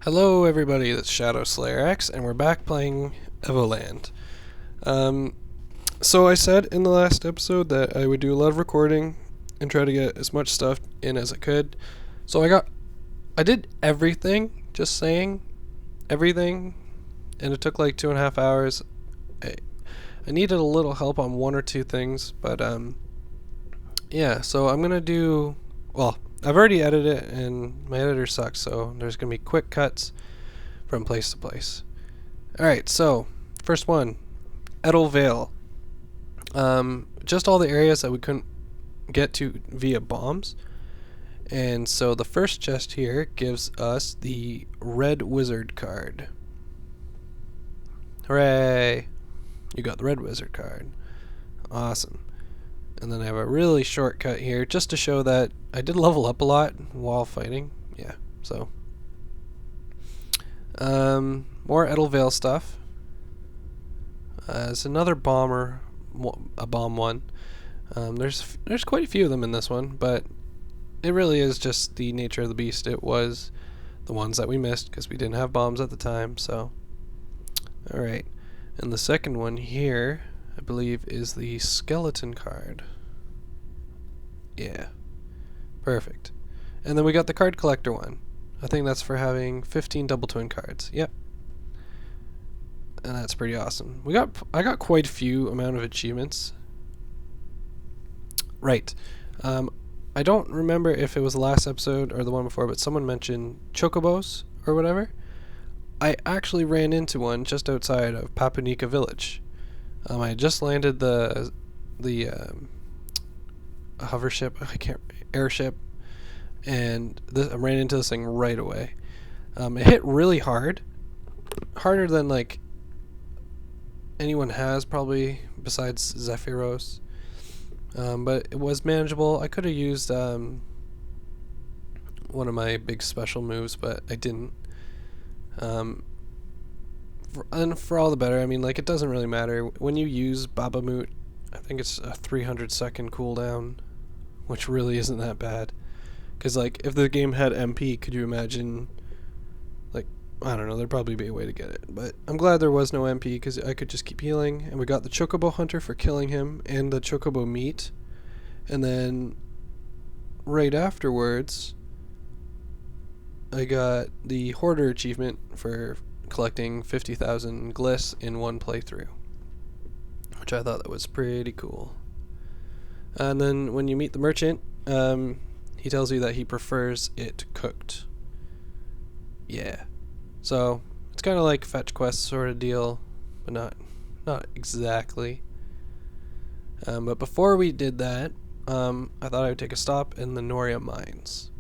Hello everybody, it's ShadowSlayerX, and we're back playing Evoland. So I said in the last episode that I would do a lot of recording and try to get as much stuff in as I could. So I did everything, just saying, everything, and it took like 2.5 hours. I needed a little help on one or two things, but yeah, so I'm gonna do, well, I've already edited it and my editor sucks, so there's gonna be quick cuts from place to place. Alright, so first one, Edel Vale. Just all the areas that we couldn't get to via bombs. And so the first chest here gives us the Red Wizard card. Hooray! You got the Red Wizard card. Awesome. And then I have a really shortcut here just to show that I did level up a lot while fighting. Yeah, so. More Edel Vale stuff. There's another bomber, a bomb one. There's quite a few of them in this one, but it really is just the nature of the beast. It was the ones that we missed because we didn't have bombs at the time, so. Alright, and the second one here, I believe, is the skeleton card. Yeah, perfect. And then we got the card collector one. I think that's for having 15 double twin cards. Yep. And that's pretty awesome. I got quite a few amount of achievements. Right. I don't remember if it was the last episode or the one before, but someone mentioned chocobos or whatever. I actually ran into one just outside of Papunika Village. I had just landed the hover ship, airship, and I ran into this thing right away. It hit really hard, harder than like anyone has probably besides Zephyros, but it was manageable. I could have used one of my big special moves, but I didn't. And for all the better, I mean, like, it doesn't really matter. When you use Babamoot, I think it's a 300-second cooldown, which really isn't that bad. Because, like, if the game had MP, could you imagine, like, I don't know, there'd probably be a way to get it. But I'm glad there was no MP, because I could just keep healing. And we got the Chocobo Hunter for killing him, and the Chocobo Meat. And then, right afterwards, I got the Hoarder achievement for collecting 50,000 gliss in one playthrough, which I thought that was pretty cool. And then when you meet the merchant, he tells you that he prefers it cooked. Yeah, so it's kind of like fetch quest sort of deal, but not exactly. But before we did that, I thought I would take a stop in the Nuria Mines.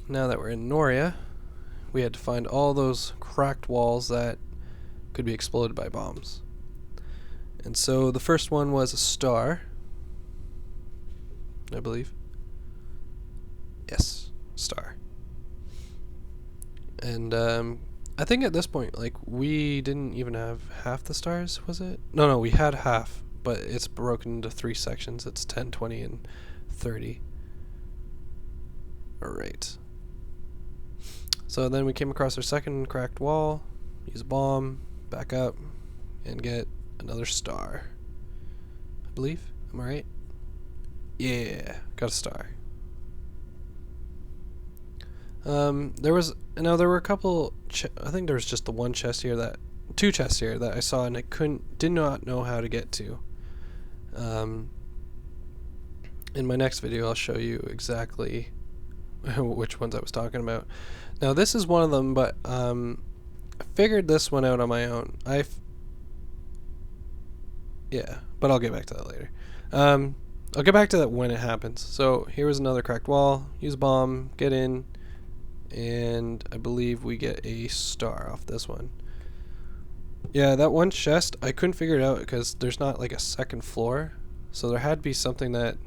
Now that we're in Nuria, we had to find all those cracked walls that could be exploded by bombs. And so the first one was a star, I believe. Yes, star. And I think at this point, like, we didn't even have half the stars, was it? No, we had half, but it's broken into 3 sections. It's 10, 20, and 30. Alright. So then we came across our second cracked wall, use a bomb, back up, and get another star. I believe. Am I right? Yeah, got a star. There were a couple. I think there was just the one chest here two chests here that I saw and I did not know how to get to. In my next video, I'll show you exactly which ones I was talking about. Now this is one of them, but I figured this one out on my own. Yeah, but I'll get back to that later. I'll get back to that when it happens. So here was another cracked wall. Use a bomb, get in, and I believe we get a star off this one. Yeah, that one chest, I couldn't figure it out because there's not like a second floor, so there had to be something that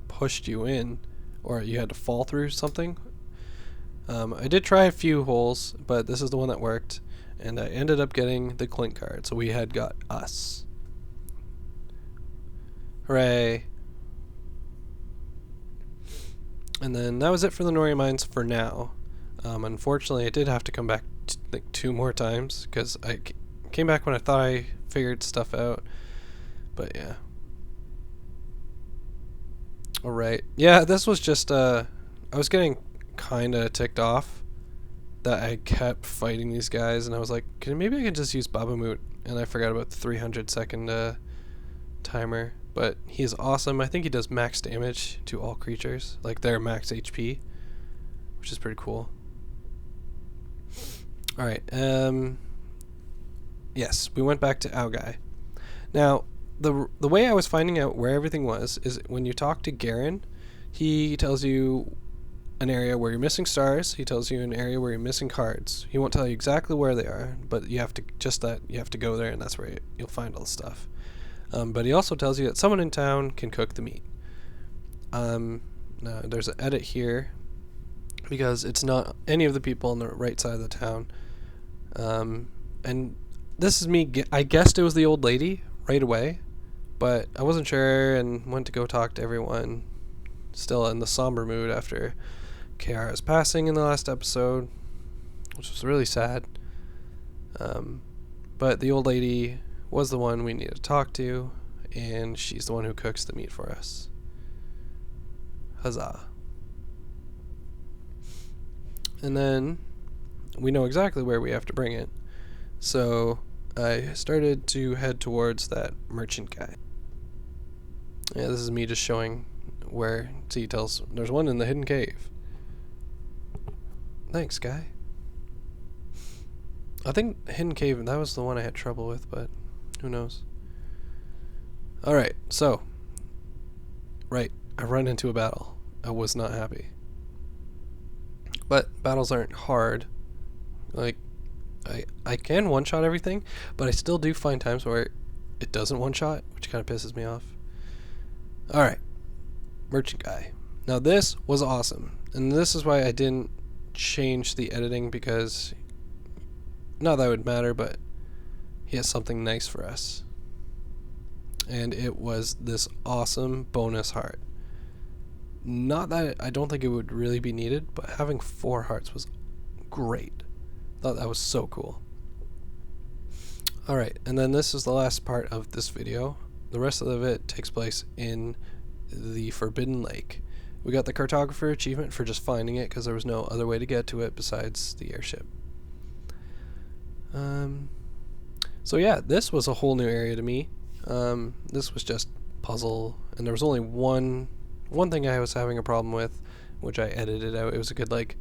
pushed you in, or you had to fall through something. I did try a few holes, but this is the one that worked, and I ended up getting the Clink card, so we had got us. Hooray. And then that was it for the Nuria Mines for now. Unfortunately, I did have to come back like 2 more times because I came back when I thought I figured stuff out. But yeah. Alright. Yeah, this was just, I was getting kinda ticked off that I kept fighting these guys, and I was like, maybe I can just use Babamoot, and I forgot about the 300-second timer. But he's awesome. I think he does max damage to all creatures, like their max HP, which is pretty cool. Alright, yes, we went back to Augai. Now, the way I was finding out where everything was is when you talk to Garen, he tells you an area where you're missing stars, he tells you an area where you're missing cards. He won't tell you exactly where they are, but you have to you have to go there, and that's where you'll find all the stuff. But he also tells you that someone in town can cook the meat. Now there's an edit here because it's not any of the people on the right side of the town. And this is me. I guessed it was the old lady right away, but I wasn't sure and went to go talk to everyone. Still in the somber mood after Kiara's passing in the last episode, which was really sad. But the old lady was the one we needed to talk to, and she's the one who cooks the meat for us. Huzzah. And then we know exactly where we have to bring it. So I started to head towards that merchant guy. Yeah, this is me just showing where. See, he tells there's one in the hidden cave. Thanks, guy. I think hidden cave, that was the one I had trouble with, but who knows. Alright, so. Right, I run into a battle. I was not happy. But battles aren't hard. Like, I can one-shot everything, but I still do find times where it doesn't one-shot, which kind of pisses me off. Alright, merchant guy. Now this was awesome, and this is why I didn't change the editing, because not that it would matter, but he has something nice for us. And it was this awesome bonus heart. Not that I don't think it would really be needed, but having 4 hearts was great. Thought that was so cool. Alright, and then this is the last part of this video. The rest of it takes place in the Forbidden Lake. We got the Cartographer achievement for just finding it, because there was no other way to get to it besides the airship. So yeah, this was a whole new area to me. This was just puzzle, and there was only one thing I was having a problem with, which I edited out. It was a good like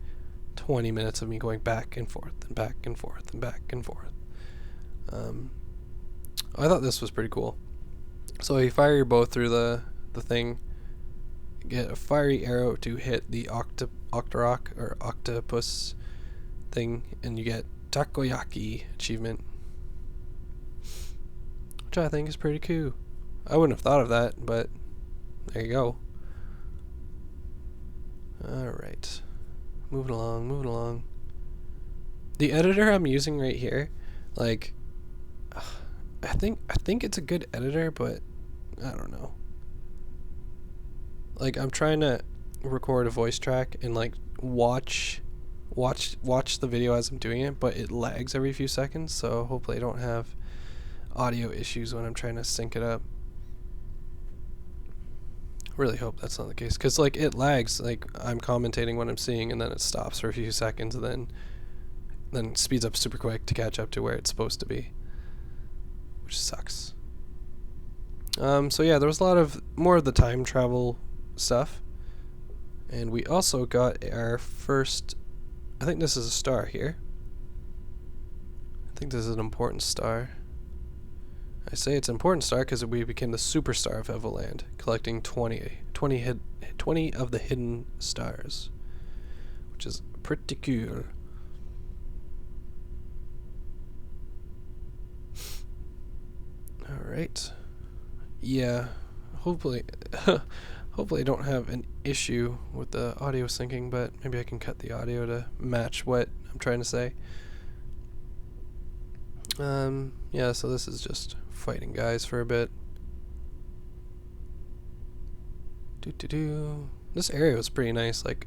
20 minutes of me going back and forth and back and forth and back and forth. I thought this was pretty cool. So you fire your bow through the thing, get a fiery arrow to hit the octorok or octopus thing, and you get takoyaki achievement, which I think is pretty cool. I wouldn't have thought of that, but there you go. Alright. Moving along. The editor I'm using right here, like, I think it's a good editor, but I don't know. Like, I'm trying to record a voice track and like watch the video as I'm doing it, but it lags every few seconds, so hopefully I don't have audio issues when I'm trying to sync it up. Really hope that's not the case, because like it lags, like I'm commentating what I'm seeing and then it stops for a few seconds and then speeds up super quick to catch up to where it's supposed to be, which sucks. So yeah, there was a lot of more of the time travel stuff, and we also got our first, I think this is a star here. I think this is an important star. I say it's an important star because we became the superstar of Evoland, collecting 20 of the hidden stars, which is pretty cool. Alright. Yeah, hopefully hopefully I don't have an issue with the audio syncing, but maybe I can cut the audio to match what I'm trying to say. Yeah, so this is just fighting guys for a bit. This area was pretty nice. Like,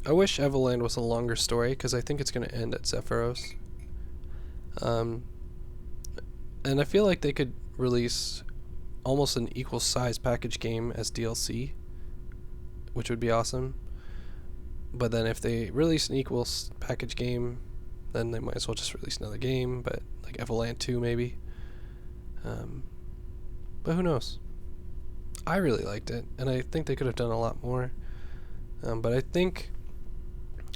I wish Evoland was a longer story, because I think it's going to end at Zephyros. And I feel like they could release almost an equal size package game as DLC, which would be awesome. But then if they release an equal package game, then they might as well just release another game, but like Evoland 2 maybe. But who knows? I really liked it, and I think they could have done a lot more. But I think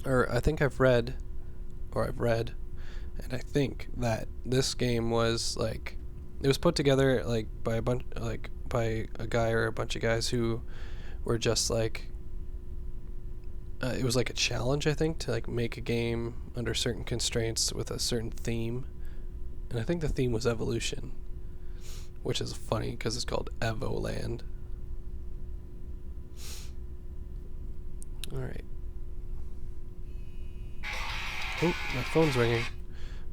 I've read, and I think that this game was like, it was put together like by a guy or a bunch of guys who were just like, it was like a challenge, I think, to like make a game under certain constraints with a certain theme, and I think the theme was evolution, which is funny because it's called Evoland. Alright. Oh, my phone's ringing.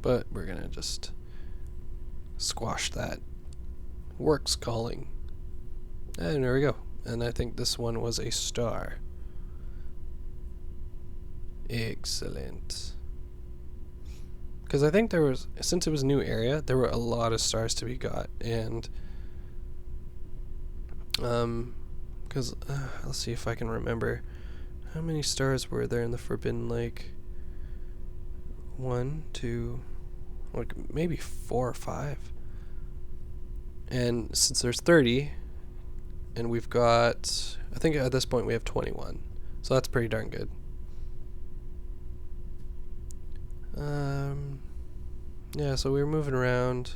But we're gonna just squash that. Work's calling. And there we go. And I think this one was a star. Excellent. Because I think there was, since it was a new area, there were a lot of stars to be got. And because let's see if I can remember. How many stars were there in the Forbidden Lake? 1, 2, like maybe 4 or 5. And since there's 30, and we've got, I think at this point we have 21. So that's pretty darn good. Yeah, so we were moving around,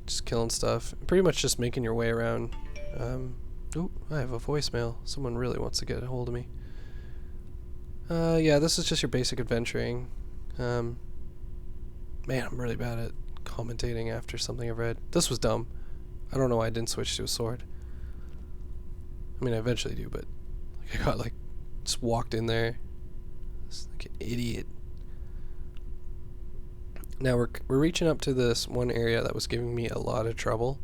just killing stuff. Pretty much just making your way around. Ooh, I have a voicemail. Someone really wants to get a hold of me. Yeah, this is just your basic adventuring. Man, I'm really bad at commentating after something I've read. This was dumb. I don't know why I didn't switch to a sword. I mean, I eventually do, but like, I got like, just walked in there. Just like an idiot. Now we're reaching up to this one area that was giving me a lot of trouble.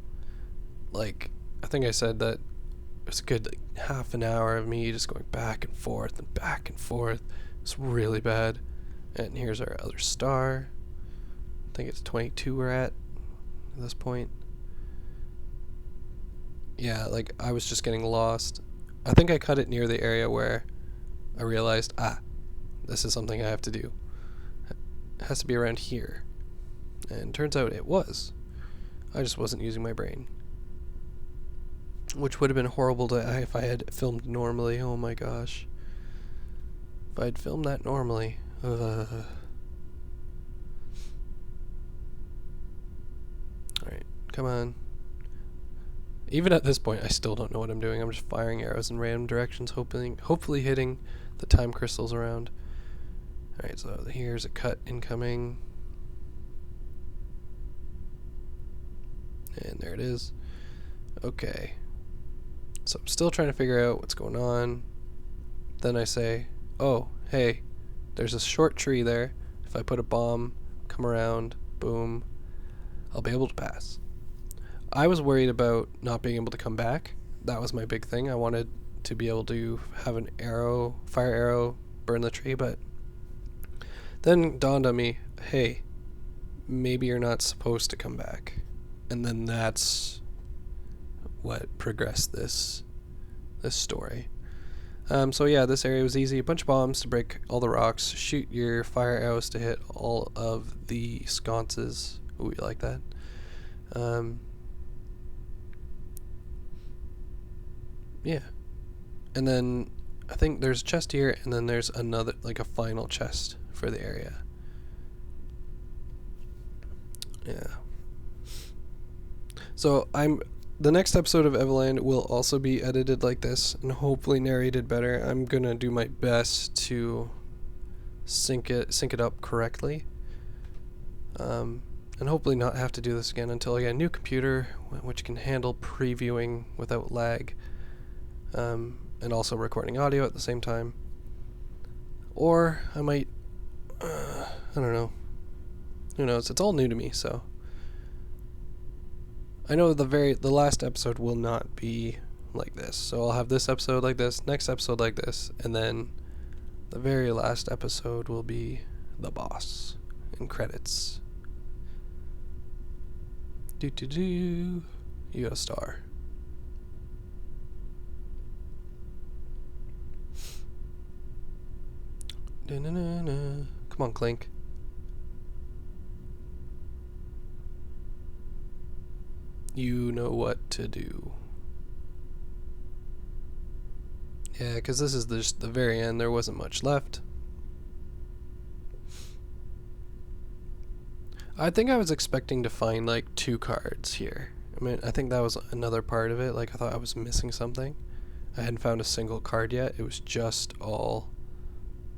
Like, I think I said that it was a good like, half an hour of me just going back and forth and back and forth. It's really bad. And here's our other star. I think it's 22 we're at this point. Yeah, like I was just getting lost. I think I cut it near the area where I realized, this is something I have to do. It has to be around here. And turns out it was. I just wasn't using my brain. Which would have been horrible if I had filmed normally. Oh my gosh. If I'd filmed that normally. Alright, come on. Even at this point, I still don't know what I'm doing. I'm just firing arrows in random directions, hopefully hitting the time crystals around. Alright, so here's a cut incoming. And there it is. Okay. So I'm still trying to figure out what's going on. Then I say, oh, hey, there's a short tree there. If I put a bomb, come around, boom, I'll be able to pass. I was worried about not being able to come back. That was my big thing. I wanted to be able to have an arrow, fire arrow, burn the tree, but then it dawned on me, hey, maybe you're not supposed to come back. And then that's what progressed this story. So yeah, this area was easy. A bunch of bombs to break all the rocks. Shoot your fire arrows to hit all of the sconces. Ooh, you like that? Yeah. And then I think there's a chest here, and then there's another, like a final chest for the area. Yeah. So the next episode of Evoland will also be edited like this and hopefully narrated better. I'm gonna do my best to sync it up correctly, and hopefully not have to do this again until I get a new computer which can handle previewing without lag, and also recording audio at the same time. Or I might, I don't know. Who knows? It's all new to me, so. I know the last episode will not be like this, so I'll have this episode like this, next episode like this, and then The very last episode will be the boss and credits. You got a star. Come on, Clink. You know what to do. Yeah, because this is just the very end. There wasn't much left. I think I was expecting to find like 2 cards here. I mean, I think that was another part of it. Like, I thought I was missing something. I hadn't found a single card yet. It was just all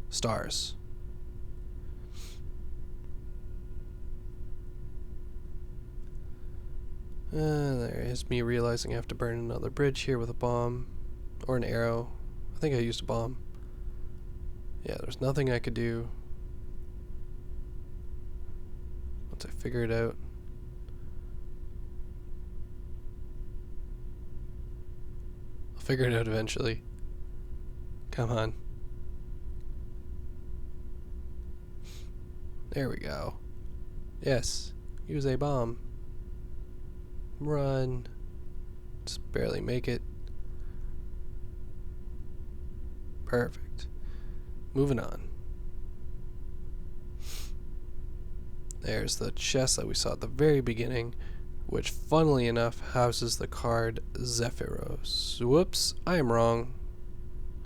stars. There is me realizing I have to burn another bridge here with a bomb. Or an arrow. I think I used a bomb. Yeah, there's nothing I could do. Once I figure it out. I'll figure it out eventually. Come on. There we go. Yes. Use a bomb. Run. Just barely make it. Perfect. Moving on. There's the chest that we saw at the very beginning, which funnily enough houses the card Zephyros. Whoops, I am wrong.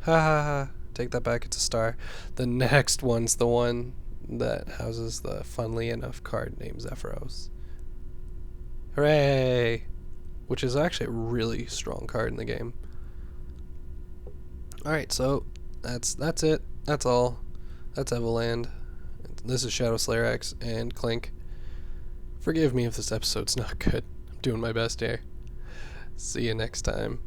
Ha ha ha. Take that back, it's a star. The next one's the one that houses the funnily enough card named Zephyros. Hooray! Which is actually a really strong card in the game. Alright, so that's it. That's all. That's Evoland. This is ShadowSlayerX and Clink. Forgive me if this episode's not good. I'm doing my best here. See you next time.